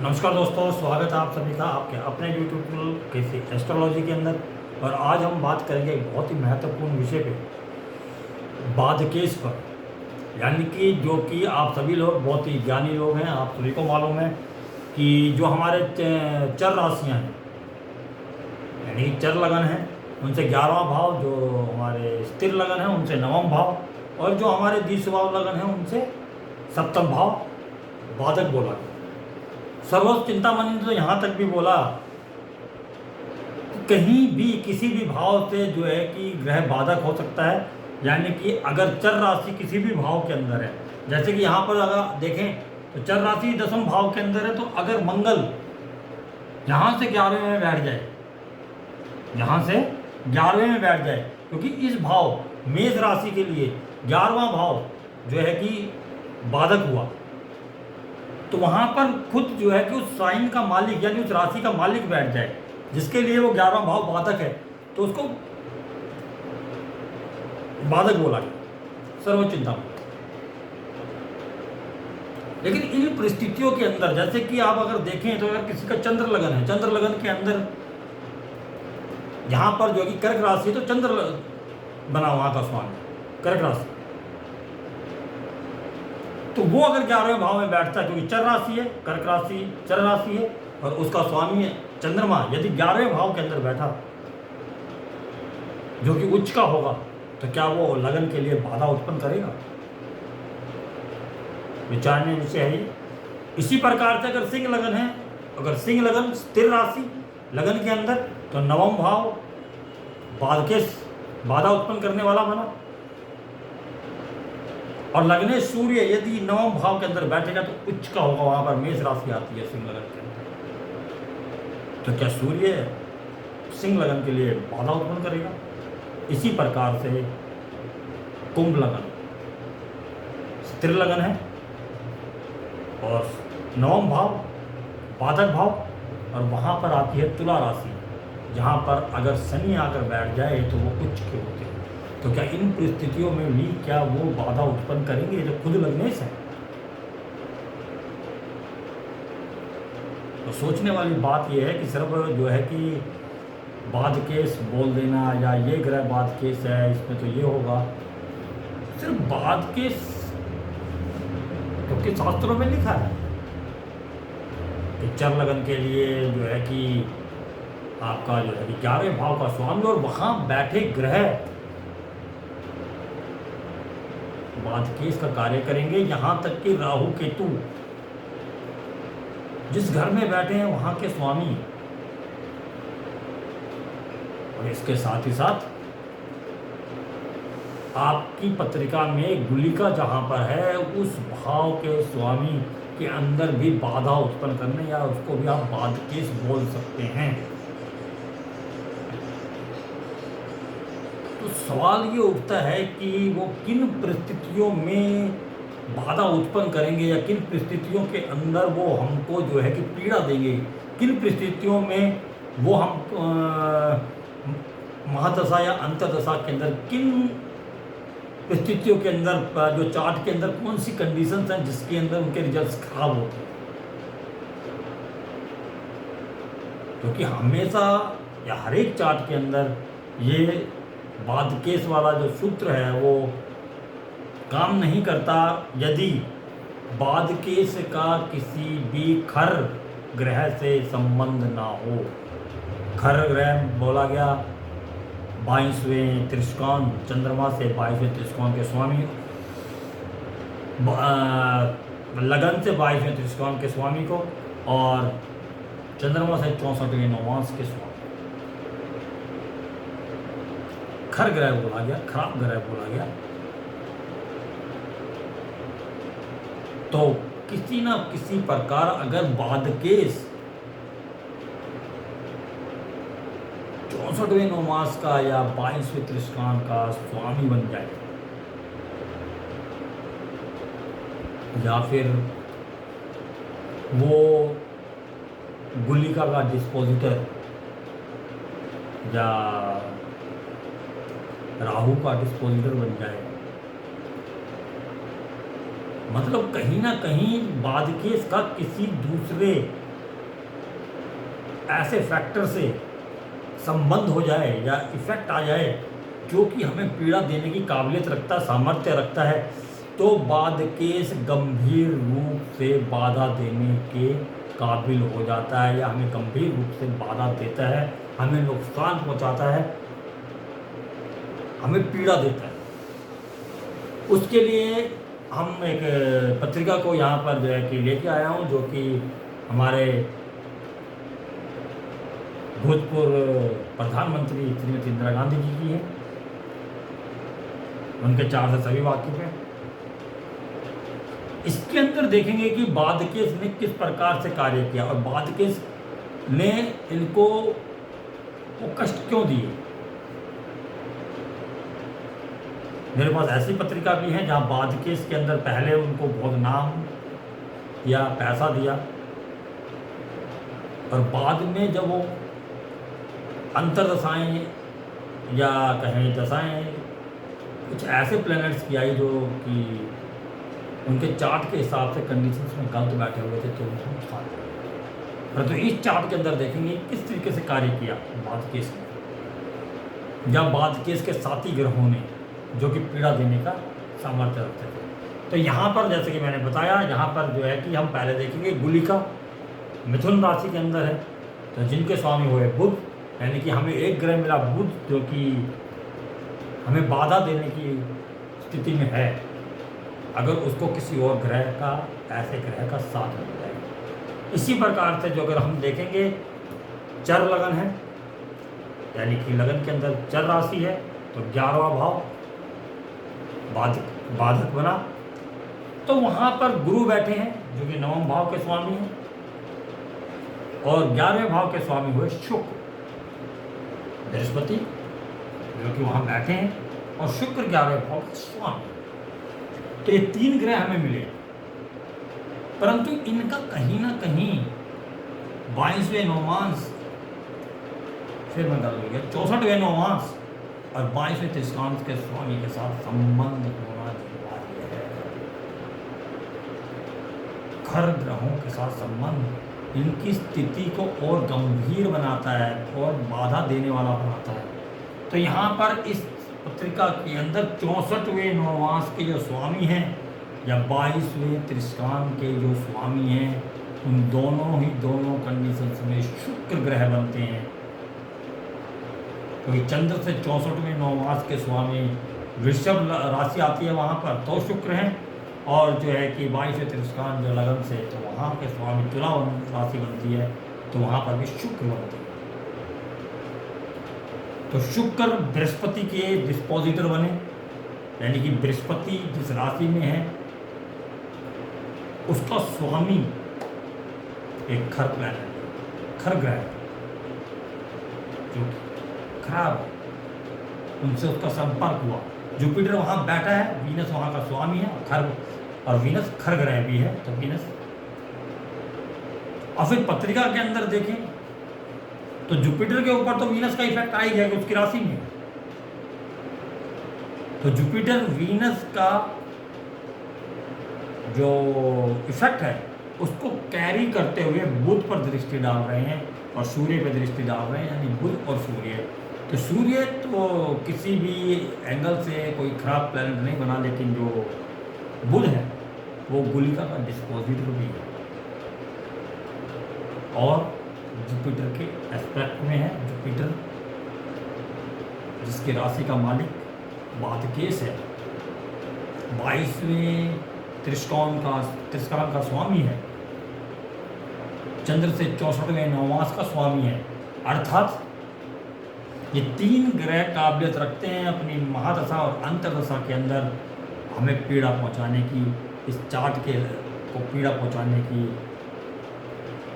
नमस्कार दोस्तों, स्वागत है आप सभी का आपके अपने यूट्यूब चैनल कैसे एस्ट्रोलॉजी के अंदर। और आज हम बात करेंगे एक बहुत ही महत्वपूर्ण विषय पे, बादकेश पर। यानी कि जो कि आप सभी लोग बहुत ही ज्ञानी लोग हैं, आप सभी को मालूम है कि जो हमारे चर राशियाँ हैं, यानी चर लगन है, उनसे 11वां भाव, जो हमारे स्थिर लगन है उनसे 9वां भाव, और जो हमारे द्विस्वभाव लगन है उनसे 7वां भाव बाधक बोला। सर्वोच्च चिंतामणि ने तो यहाँ तक भी बोला कहीं भी किसी भी भाव से जो है कि ग्रह बाधक हो सकता है। यानी कि अगर चर राशि किसी भी भाव के अंदर है, जैसे कि यहाँ पर अगर देखें तो चर राशि 10वें भाव के अंदर है, तो अगर मंगल यहाँ से 11वें में बैठ जाए, यहाँ से 11वें में बैठ जाए, क्योंकि इस भाव मेष राशि के लिए 11वां भाव जो है कि बाधक हुआ, तो वहाँ पर खुद जो है कि उस साइन का मालिक यानी उस राशि का मालिक बैठ जाए, जिसके लिए वो 11वां भाव बाधक है, तो उसको बाधक बोला गया, सर्वोच्च चिंतामणि। लेकिन इन परिस्थितियों के अंदर, जैसे कि आप अगर देखें तो अगर किसी का चंद्र लगन है, चंद्र लगन के अंदर यहाँ पर जो कि कर्क राशि है, तो चंद्र बना वहाँ का स्वामी कर्क राशि, तो वो अगर 11वें भाव में बैठता है, क्योंकि चर राशि है, कर्क राशि चर राशि है, और उसका स्वामी चंद्रमा यदि 11वें भाव के अंदर बैठा जो कि उच्च का होगा, तो क्या वो लगन के लिए बाधा उत्पन्न करेगा? विचारने विषय है ये। इसी प्रकार से अगर सिंह लगन है, अगर सिंह लगन स्थिर राशि लगन के अंदर, तो 9वां भाव बाधकेश बाधा उत्पन्न करने वाला बना, और लगने सूर्य यदि 9वें भाव के अंदर बैठेगा तो उच्च का होगा, वहां पर मेष राशि आती है सिंह लगन के अंदर, तो क्या सूर्य सिंह लगन के लिए बाधा उत्पन्न करेगा? इसी प्रकार से कुंभ लगन स्थिर लगन है और 9वां भाव बाधक भाव, और वहां पर आती है तुला राशि, जहां पर अगर शनि आकर बैठ जाए तो वो उच्च के होते हैं। तो क्या इन परिस्थितियों में भी क्या वो बाधा उत्पन्न करेंगे जो खुद लगने से? तो सोचने वाली बात यह है कि सिर्फ जो है कि बाधकेश बोल देना या ये ग्रह बाधकेश है, इसमें तो ये होगा, सिर्फ बाधकेश, क्योंकि शास्त्रों में लिखा है कि चर लगन के लिए जो है कि आपका जो है कि 11वें भाव का स्वामी और वहां बैठे ग्रह बाधकेश का कार्य करेंगे। यहां तक कि राहु केतु जिस घर में बैठे हैं वहां के स्वामी, और इसके साथ ही साथ आपकी पत्रिका में गुलिका जहां पर है, उस भाव के स्वामी के अंदर भी बाधा उत्पन्न करने, या उसको भी आप बाधकेश बोल सकते हैं। तो सवाल ये उठता है कि वो किन परिस्थितियों में बाधा उत्पन्न करेंगे, या किन परिस्थितियों के अंदर वो हमको जो है कि पीड़ा देंगे, किन परिस्थितियों में वो हम महादशा या अंतर्दशा के अंदर, किन परिस्थितियों के अंदर, जो चार्ट के अंदर कौन सी कंडीशंस हैं जिसके अंदर उनके रिजल्ट्स खराब होते हैं। क्योंकि हमेशा या हर एक चार्ट के अंदर ये बाधकेश वाला जो सूत्र है वो काम नहीं करता यदि बाधकेश का किसी भी खर ग्रह से संबंध ना हो। खर ग्रह बोला गया 22वें त्रिकोण, चंद्रमा से 22वें त्रिकोण के स्वामी, लगन से 22वें त्रिकोण के स्वामी को, और चंद्रमा से 64वें नवांश के स्वामी। खर ग्रह बोला गया, खराब ग्रह बोला गया। तो किसी ना किसी प्रकार अगर बाधकेश 64वें नवमास का या 22वें त्रिकोण का स्वामी बन जाए, या फिर वो गुलिका का डिस्पोजिटर या राहु का डिस्पोजिटर बन जाए, मतलब कहीं ना कहीं बाधकेश का किसी दूसरे ऐसे फैक्टर से संबंध हो जाए या इफेक्ट आ जाए जो कि हमें पीड़ा देने की काबिलियत रखता, सामर्थ्य रखता है, तो बाद केस गंभीर रूप से बाधा देने के काबिल हो जाता है या हमें गंभीर रूप से बाधा देता है, हमें नुकसान पहुंचाता है, हमें पीड़ा देता है। उसके लिए हम एक पत्रिका को यहाँ पर जो है कि लेके आया हूँ, जो कि हमारे भूतपूर्व प्रधानमंत्री श्रीमती इंदिरा गांधी जी की है। उनके 4 से सभी वाकिफ हैं। इसके अंदर देखेंगे कि बादकेस ने किस प्रकार से कार्य किया और बादकेस ने इनको वो कष्ट क्यों दिए। मेरे पास ऐसी पत्रिका भी है जहां बादकेस के अंदर पहले उनको बहुत नाम या पैसा दिया और बाद में जब वो अंतरदशाएं या कहें दशाएं कुछ ऐसे प्लैनेट्स की आई जो कि उनके चार्ट के हिसाब से कंडीशंस में गलत बैठे हुए थे, तो उनको नुकसान हुआ। परंतु इस चार्ट के अंदर देखेंगे किस तरीके से कार्य किया बादकेस ने या बादकेस के साथी ग्रहों ने, जो कि पीड़ा देने का सामर्थ्य रखते थे। तो यहाँ पर जैसे कि मैंने बताया, यहाँ पर जो है कि हम पहले देखेंगे गुलिका मिथुन राशि के अंदर है, तो जिनके स्वामी हुए बुध, यानी कि हमें एक ग्रह मिला बुध जो कि हमें बाधा देने की स्थिति में है अगर उसको किसी और ग्रह का, ऐसे ग्रह का साथ मिल जाए। इसी प्रकार से जो अगर हम देखेंगे चर लगन है, यानी कि लगन के अंदर चर राशि है, तो 11वां भाव बाधक बना, तो वहाँ पर गुरु बैठे हैं जो कि 9वें भाव के स्वामी हैं और 11वें भाव के स्वामी हुए शुक्र, बृहस्पति जो कि वहाँ बैठे हैं और शुक्र 11वें भाव के स्वामी। तो ये 3 ग्रह हमें मिले, परंतु इनका कहीं ना कहीं 22वें नवमांश, फिर मैं कर लूँगा 64वें नवमांश और 22वें तृष्णांश के स्वामी के साथ संबंध होना अनिवार्य है। खर ग्रहों के साथ संबंध इनकी स्थिति को और गंभीर बनाता है और बाधा देने वाला बनाता है। तो यहाँ पर इस पत्रिका के अंदर 64वें नवमांश के जो स्वामी हैं या 22वें तृष्णांश के जो स्वामी हैं, उन दोनों कंडीशंस में शुक्र ग्रह बनते हैं। क्योंकि चंद्र से 64वें नवमास के स्वामी वृषभ राशि आती है वहाँ पर, तो शुक्र हैं, और जो है कि 22वें तृष्णांश जो लगन से, तो वहाँ के स्वामी तुला राशि बनती है, तो वहाँ पर भी शुक्र बनते हैं। तो शुक्र बृहस्पति के डिस्पोजिटर बने, यानी कि बृहस्पति जिस राशि में है उसका स्वामी एक खर प्लैनेट, खर ग्रह जो खराब, उनसे उसका संपर्क हुआ। जुपिटर वहाँ बैठा है, वीनस वहाँ का स्वामी है, खर, और वीनस खर ग्रह भी है, तो वीनस। और फिर पत्रिका के अंदर देखें तो जुपिटर के ऊपर तो वीनस का इफेक्ट आ ही जाएगा उसकी राशि में। तो जुपिटर वीनस का जो इफेक्ट है उसको कैरी करते हुए बुध पर दृष्टि डाल रहे हैं और सूर्य पर दृष्टि डाल रहे हैं, यानी बुध और सूर्य। तो सूर्य तो किसी भी एंगल से कोई खराब प्लैनेट नहीं बना, लेकिन जो बुध है वो गुलिका का डिस्पोजिटर भी है और जुपिटर के एस्पेक्ट में है। जुपिटर जिसकी राशि का मालिक बादकेस है, 22वें तृष्णांश का स्वामी है, चंद्र से 64वें नवमास का स्वामी है। अर्थात ये 3 ग्रह काबिलियत रखते हैं अपनी महादशा और अंतर्दशा के अंदर हमें पीड़ा पहुंचाने की, इस चार्ट के को पीड़ा पहुंचाने की।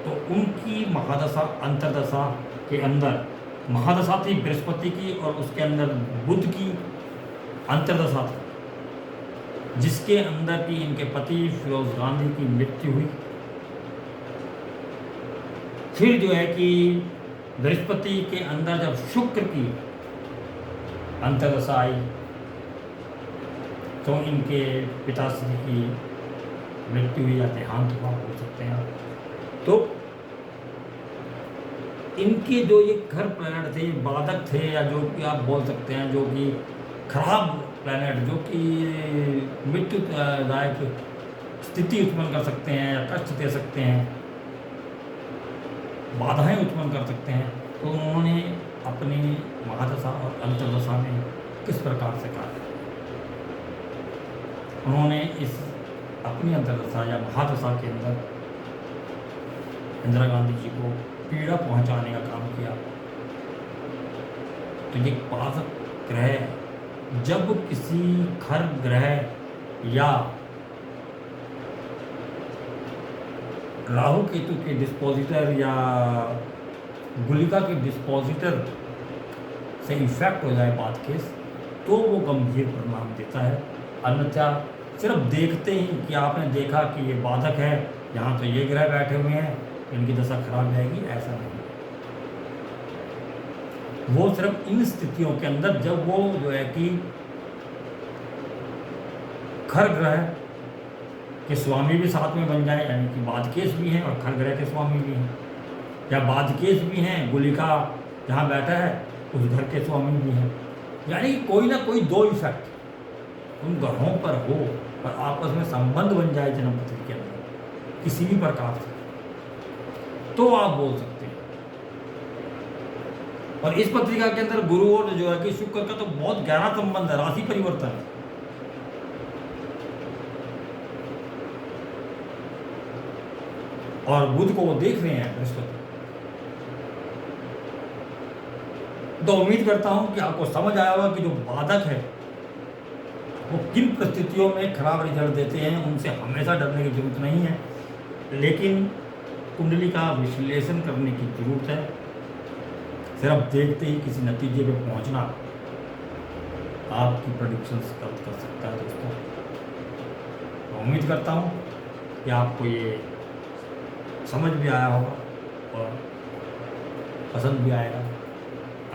तो उनकी महादशा अंतर्दशा के अंदर, महादशा थी बृहस्पति की और उसके अंदर बुध की अंतर्दशा थी, जिसके अंदर की इनके पति फिरोज गांधी की मृत्यु हुई। फिर जो है कि बृहस्पति के अंदर जब शुक्र की अंतर्दशा आई तो इनके पिताश्री की मृत्यु हुई या देहांत हुआ, बोल सकते हैं आप। तो इनके जो ये घर प्लैनेट थे, ये बाधक थे, या जो कि आप बोल सकते हैं जो कि खराब प्लैनेट, जो कि मृत्युदायक स्थिति उत्पन्न कर सकते हैं या कष्ट दे सकते हैं, बाधाएं उत्पन्न कर सकते हैं, तो उन्होंने अपनी महादशा और अंतर्दशा में किस प्रकार से कार्य किया। उन्होंने इस अपनी अंतर्दशा या महादशा के अंदर इंदिरा गांधी जी को पीड़ा पहुंचाने का काम किया। तो ये बाधक ग्रह जब किसी खर ग्रह या राहु केतु के डिस्पोजिटर या गुलिका के डिस्पोजिटर से इन्फेक्ट हो जाए बात केस, तो वो गंभीर परिणाम देता है। अन्यथा सिर्फ देखते ही कि आपने देखा कि ये बाधक है, यहाँ तो ये ग्रह बैठे हुए हैं, इनकी दशा खराब जाएगी, ऐसा नहीं। वो सिर्फ इन स्थितियों के अंदर जब वो जो है कि खर ग्रह के स्वामी भी साथ में बन जाए, यानी कि बाधकेश भी हैं और खर ग्रह के स्वामी भी हैं, या बाधकेश भी हैं, गुलिका जहाँ बैठा है उस घर के स्वामी भी हैं, यानी कि कोई ना कोई दो इफेक्ट उन ग्रहों पर हो और आपस में संबंध बन जाए जन्म पत्री के अंदर किसी भी प्रकार से, तो आप बोल सकते हैं। और इस पत्रिका के अंदर गुरु और जो है कि शुक्र का तो बहुत गहरा संबंध है, राशि परिवर्तन है। और बुध को वो देख रहे हैं बृहस्पति। तो उम्मीद करता हूं कि आपको समझ आया होगा कि जो बाधक है वो किन परिस्थितियों में खराब रिजल्ट देते हैं, उनसे हमेशा डरने की जरूरत नहीं है, लेकिन कुंडली का विश्लेषण करने की जरूरत है। सिर्फ देखते ही किसी नतीजे पे पहुंचना आपकी प्रेडिक्शंस गलत कर सकता है दोस्तों। तो उम्मीद करता हूं कि आपको ये समझ भी आया होगा और पसंद भी आएगा।